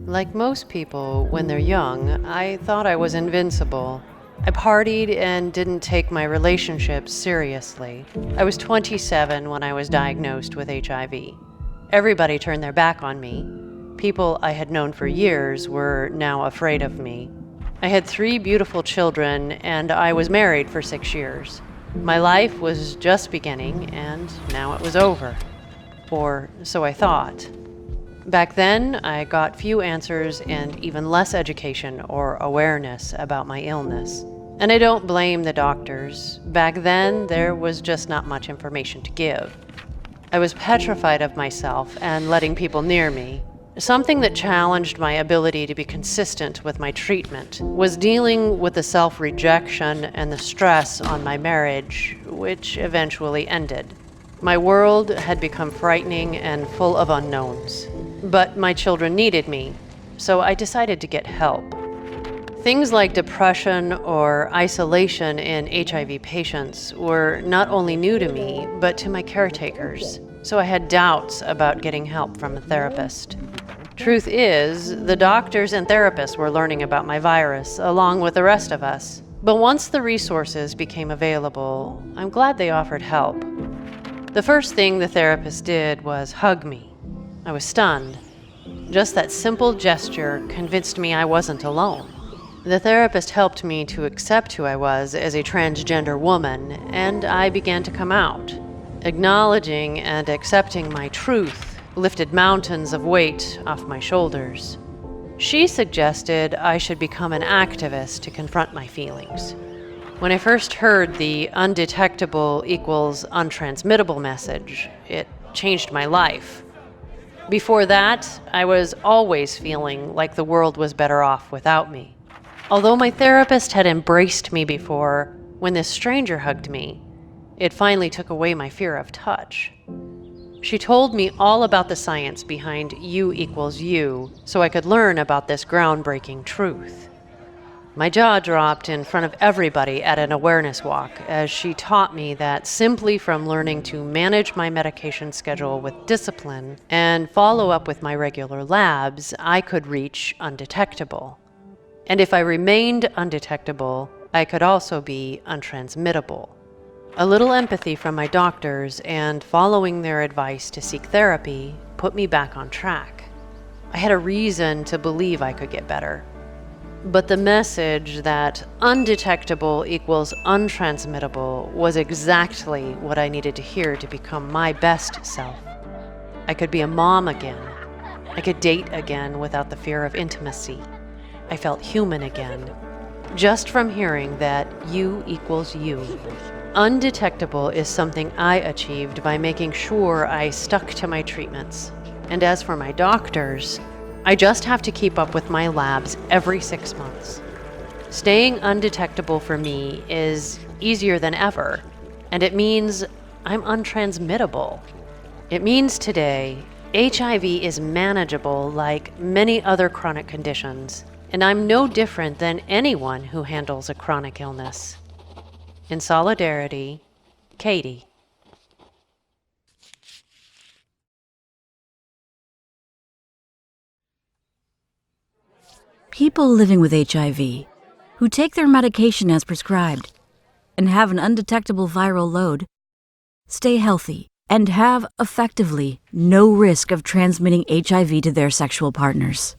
Like most people, when they're young, I thought I was invincible. I partied and didn't take my relationships seriously. I was 27 when I was diagnosed with HIV. Everybody turned their back on me. People I had known for years were now afraid of me. I had 3 beautiful children, and I was married for 6 years. My life was just beginning, and now it was over. Or so I thought. Back then, I got few answers and even less education or awareness about my illness. And I don't blame the doctors. Back then, there was just not much information to give. I was petrified of myself and letting people near me. Something that challenged my ability to be consistent with my treatment was dealing with the self-rejection and the stress on my marriage, which eventually ended. My world had become frightening and full of unknowns. But my children needed me, so I decided to get help. Things like depression or isolation in HIV patients were not only new to me, but to my caretakers, so I had doubts about getting help from a therapist. Truth is, the doctors and therapists were learning about my virus, along with the rest of us. But once the resources became available, I'm glad they offered help. The first thing the therapist did was hug me. I was stunned. Just that simple gesture convinced me I wasn't alone. The therapist helped me to accept who I was as a transgender woman, and I began to come out. Acknowledging and accepting my truth lifted mountains of weight off my shoulders. She suggested I should become an activist to confront my feelings. When I first heard the undetectable equals untransmittable message, it changed my life. Before that, I was always feeling like the world was better off without me. Although my therapist had embraced me before, when this stranger hugged me, it finally took away my fear of touch. She told me all about the science behind U equals U, so I could learn about this groundbreaking truth. My jaw dropped in front of everybody at an awareness walk as she taught me that simply from learning to manage my medication schedule with discipline and follow up with my regular labs, I could reach undetectable. And if I remained undetectable, I could also be untransmittable. A little empathy from my doctors and following their advice to seek therapy put me back on track. I had a reason to believe I could get better. But the message that undetectable equals untransmittable was exactly what I needed to hear to become my best self. I could be a mom again. I could date again without the fear of intimacy. I felt human again, just from hearing that U equals U. Undetectable is something I achieved by making sure I stuck to my treatments. And as for my doctors, I just have to keep up with my labs every 6 months. Staying undetectable for me is easier than ever, and it means I'm untransmittable. It means today, HIV is manageable like many other chronic conditions, and I'm no different than anyone who handles a chronic illness. In solidarity, Katie. People living with HIV who take their medication as prescribed and have an undetectable viral load stay healthy and have effectively no risk of transmitting HIV to their sexual partners.